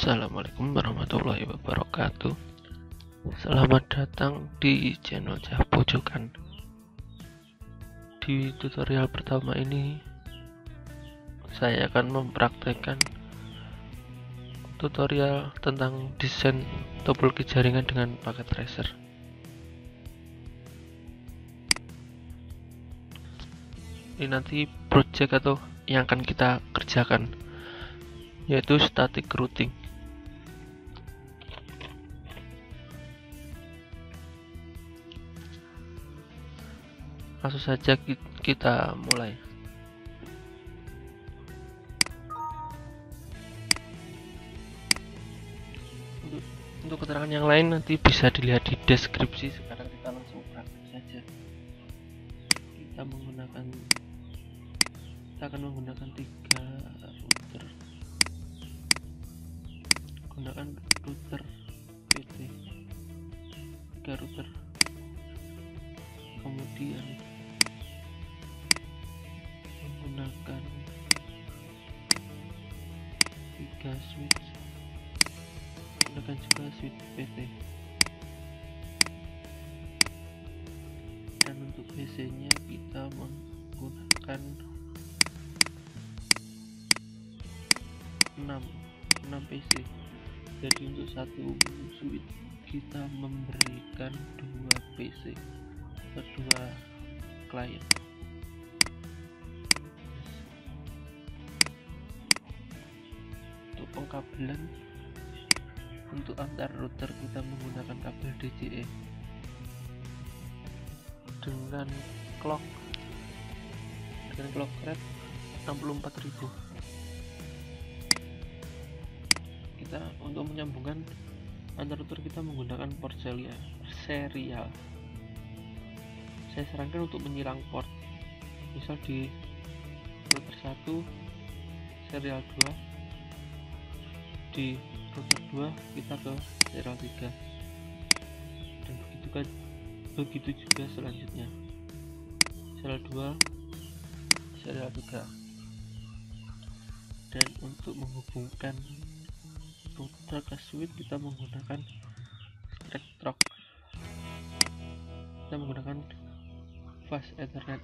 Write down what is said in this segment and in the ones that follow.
Assalamualaikum warahmatullahi wabarakatuh. Selamat datang di channel Cah Pojokan. Di tutorial pertama ini saya akan mempraktekkan tutorial tentang desain topologi jaringan dengan paket tracer. Ini nanti project atau yang akan kita kerjakan yaitu static routing. Langsung saja kita mulai. Untuk keterangan yang lain nanti bisa dilihat di deskripsi. Sekarang kita langsung praktek saja. Kita akan menggunakan 3 router. Gunakan router PT, 3 router, kemudian menggunakan 3 switch, gunakan juga switch PT, dan untuk PC nya kita menggunakan 6 PC. Jadi untuk satu switch kita memberikan 2 PC atau 2 klien. Untuk pengkabelan, untuk antar router kita menggunakan kabel DCE dengan clock rate 64.000. Kita untuk menyambungkan antar router kita menggunakan port serial. Saya sarankan untuk menyilang port, misal di router 1 serial 2, di router 2 kita ke serial 3, dan begitu juga selanjutnya, serial 2 serial 3. Dan untuk menghubungkan router ke switch kita menggunakan straight talk. Kita menggunakan fast ethernet.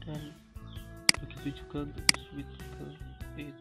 Dan begitu juga untuk switch ke PC.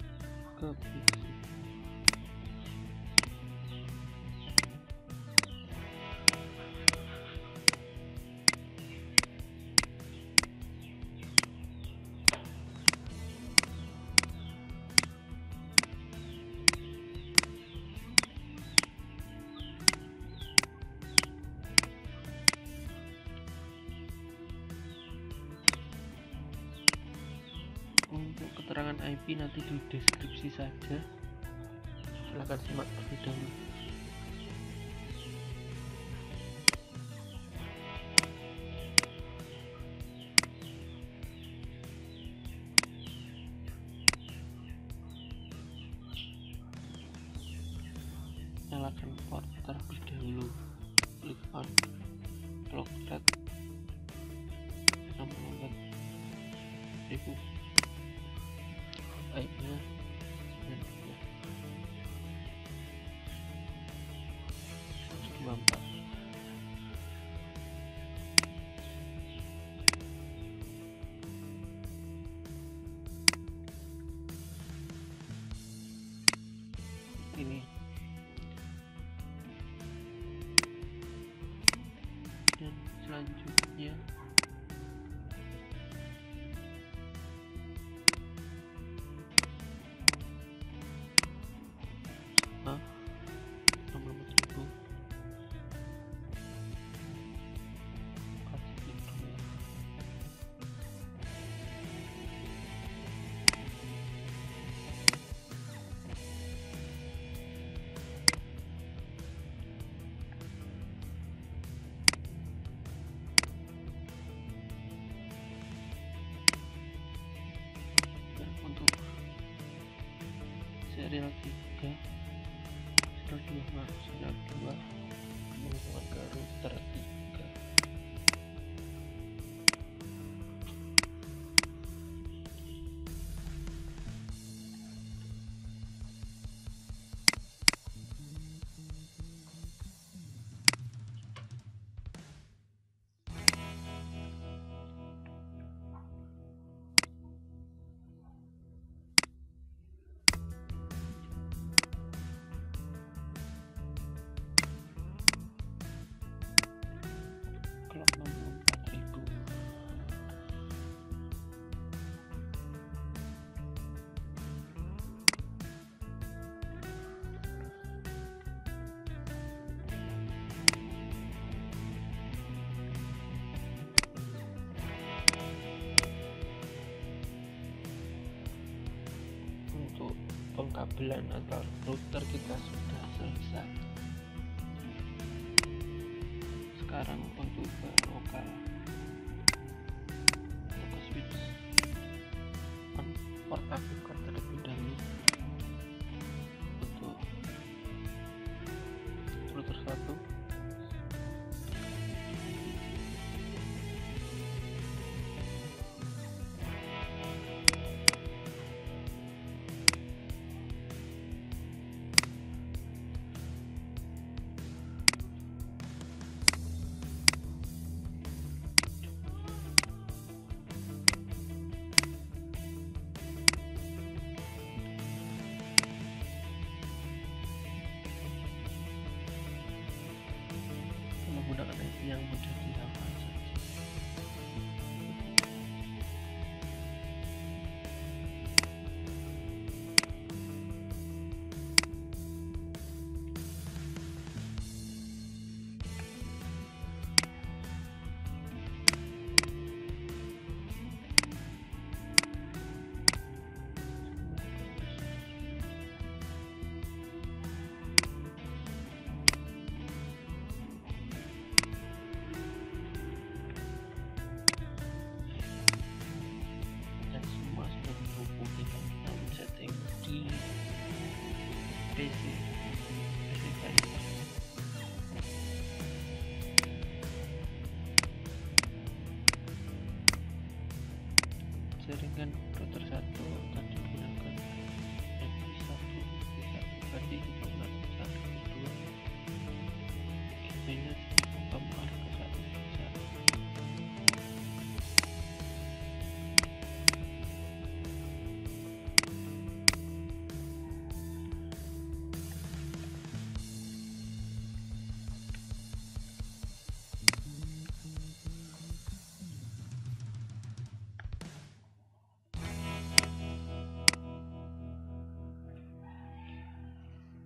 Untuk keterangan IP nanti di deskripsi saja, silahkan simak terlebih dahulu. Nyalakan port terlebih dahulu, klik on clock rate 64.000. IP-nya 124. Ini dan selanjutnya pengkabelan atau router kita sudah selesai. Sekarang untuk ke lokal atau ke switch on port applikan terlebih dahulu untuk router 1. Menggunakan IP yang mudah dihafal saja. Dan semua sudah terhubung, tinggal kita men-setting di PC kalian. Jaringan router 1 akan digunakan IP1 tadi kita melakukan 1, 2 IP-nya kembali ke 1.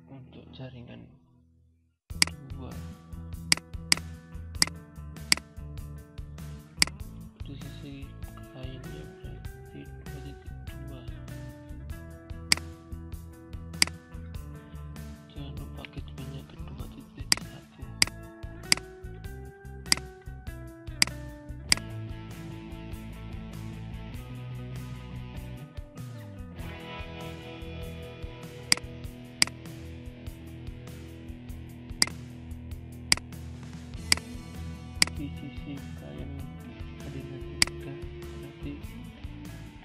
Untuk jaringan 2 di sisi lainnya berarti 2.2. Jangan lupa gateway-nya ke 2.1. Di sisi klien adanya 3 berarti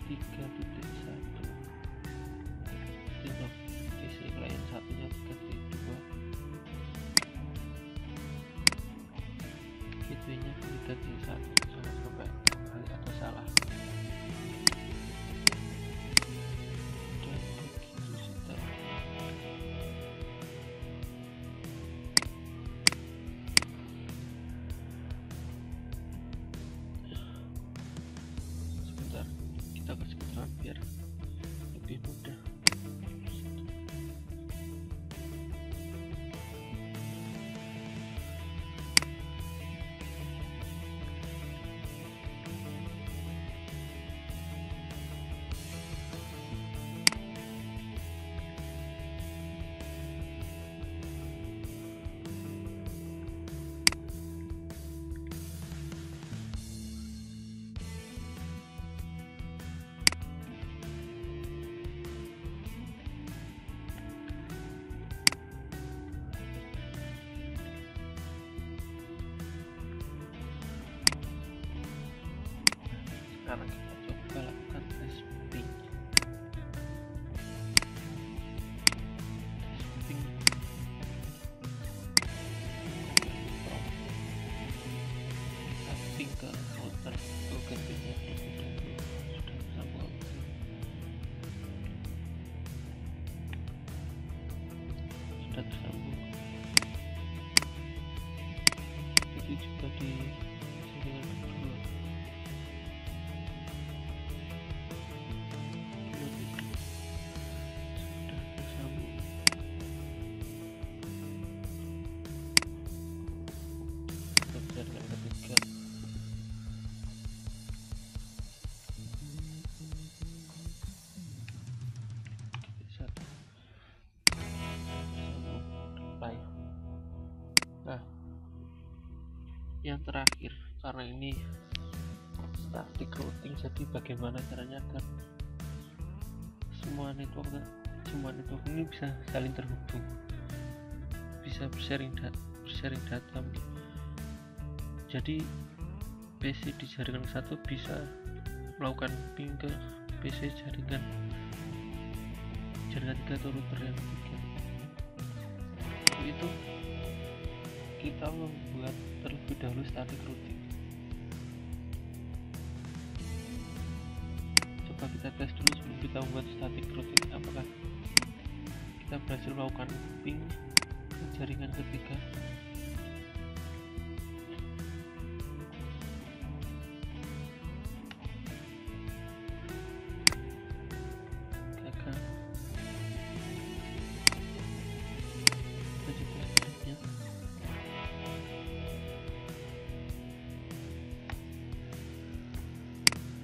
3.1. Untuk sisi klien satunya 3.2. Gateway-nya 3.1. Jangan sampai kembali atau salah. Dan begitu seterusnya. Sebentar, kita kasih keterangan biar lebih mudah. Sekarang kita coba lakukan tes ping. Ping ke router atau gateway-nya terlebih dahulu. Sudah tersambung. Sudah tersambung. Itu juga di jaringan kedua. Sudah tersambung. Untuk jaringan ketiga. Satu. yang terakhir, karena ini static routing, jadi bagaimana caranya agar semua network ini bisa saling terhubung, bisa bersharing data. Jadi PC di jaringan satu bisa melakukan ping ke PC jaringan 3 atau router yang ketiga. Untuk itu kita membuat terlebih dahulu static routing. Coba kita tes dulu sebelum kita membuat static routing, apakah kita berhasil melakukan ping ke jaringan ketiga.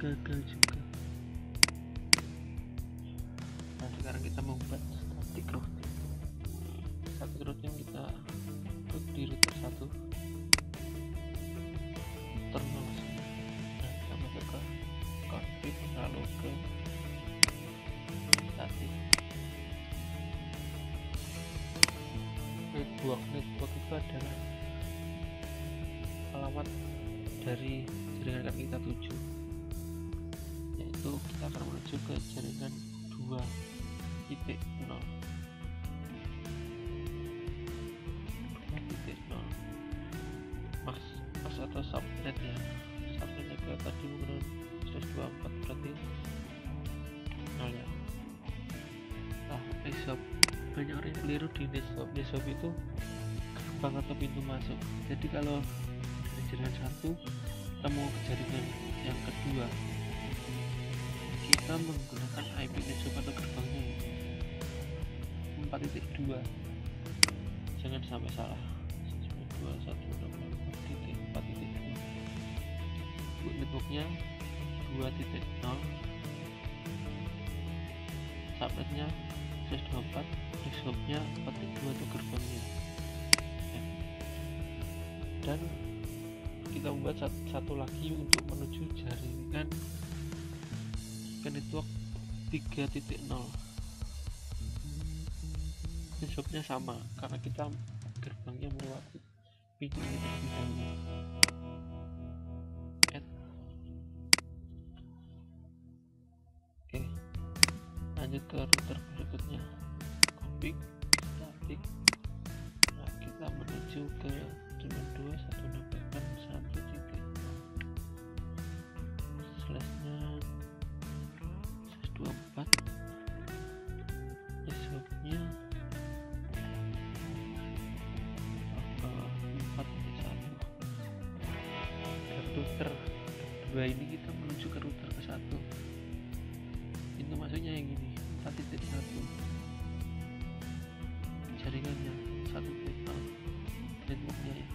Gagal juga. Nah, sekarang kita membuat static routing. Static routing kita klik di router 1, terminal. Nah, kita masuk ke config, lalu ke static. Network itu adalah alamat dari jaringan yang kita tuju, yaitu kita akan menuju ke jaringan 2.0. Mas atau subnet ya, subnetnya ke tadi menggunakan 124, berarti 0 ya. Nah, NetShop, banyak orang yang keliru di NetShop itu gerbang atau pintu masuk. Jadi kalau dari jaringan 1 kita mau ke jaringan yang kedua, kita menggunakan IP NetShop atau gerbangnya 4.2. Jangan sampai salah. 192.168.4.2. Untuk networknya 2.0, subnetnya 124, NetShopnya 4.2 atau gerbangnya. Dan kita membuat satu lagi untuk menuju jaringan ke network 3.0. NetShopnya sama, karena kita gerbangnya melewati pintu ini terlebih dahulu. Oke, lanjut ke router berikutnya, config static. Nah, kita menuju ke 92.168.1.0//nya 124, NetShopnya 4.1. Router kedua ini kita menuju ke router ke 1. Pintu masuknya yang ini 4.1, jaringannya 1.0, networknya ya.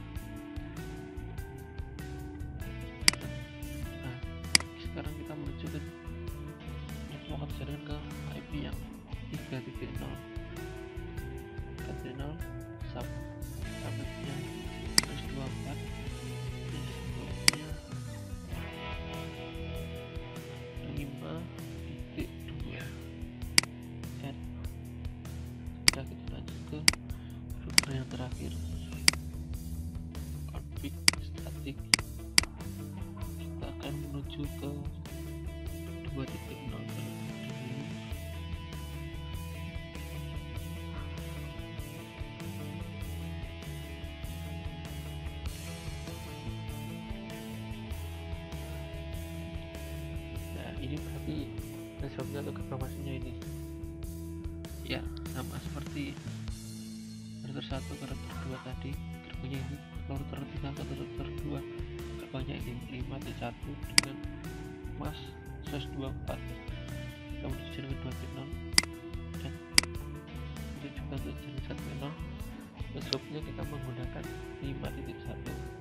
Nah, sekarang kita menuju ke network atau jaringan ke IP yang 3.0. 3.0 subnetnya 124, networknya 5.2. Nah, kita lanjut ke router yang terakhir, config static. Kita akan menuju ke 2.0. Ini berarti NetShopnya atau gerbang masuknya ini ya, sama seperti router 1 ke router 2 tadi. Gerbangnya ini, router 3 ke router 2, gerbangnya ini 5.1 dengan mas 124. Kita menuju jaringan 2.0, dan untuk juga untuk jaringan 1.0 NetShopnya kita menggunakan 5.1.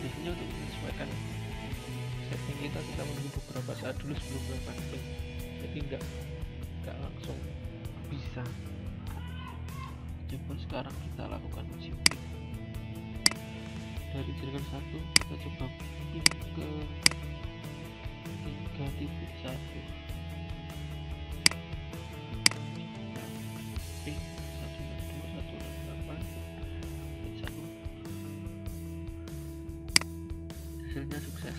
Biasanya untuk menyesuaikan setting kita menunggu beberapa saat dulu sebelum melakukan ping, jadi nggak langsung habis. bisa. Coba sekarang kita lakukan shifting dari jaringan 1, kita coba pin ke 3.1, pin 1.2.1.8.1. hasilnya sukses.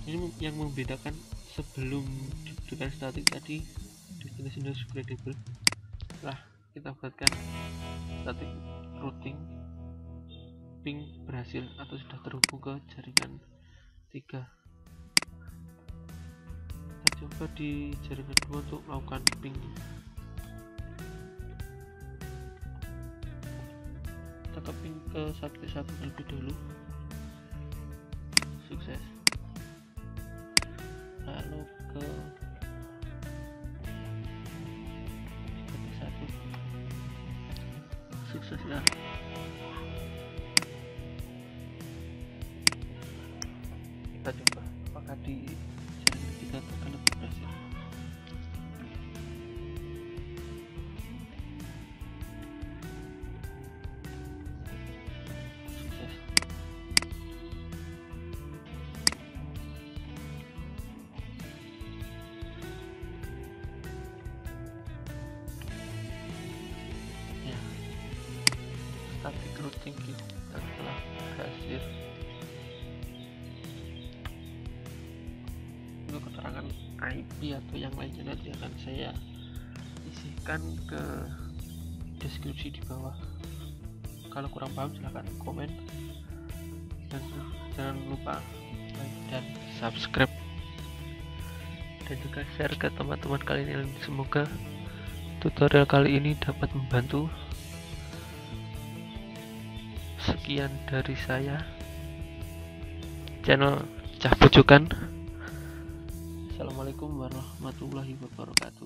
Ini yang membedakan sebelum diberikan statik tadi, destinasi node credible. Setelah kita buatkan static routing, ping berhasil atau sudah terhubung ke jaringan 3. Kita coba di jaringan 2 untuk melakukan ping. Kita ke ping ke 1.1 terlebih dahulu, sukses. Lalu ke 1.1, sukses ya. Kita coba apakah di jaringan kita akan berhasil. Sukses. Ya, static routing kita telah berhasil. Untuk keterangan IP atau yang lainnya nanti akan saya isihkan ke deskripsi di bawah. Kalau kurang paham silahkan komen, dan jangan lupa like dan subscribe, dan juga share ke teman-teman kalian yang semoga tutorial kali ini dapat membantu. Sekian dari saya, channel Cah Pojokan. Assalamualaikum warahmatullahi wabarakatuh.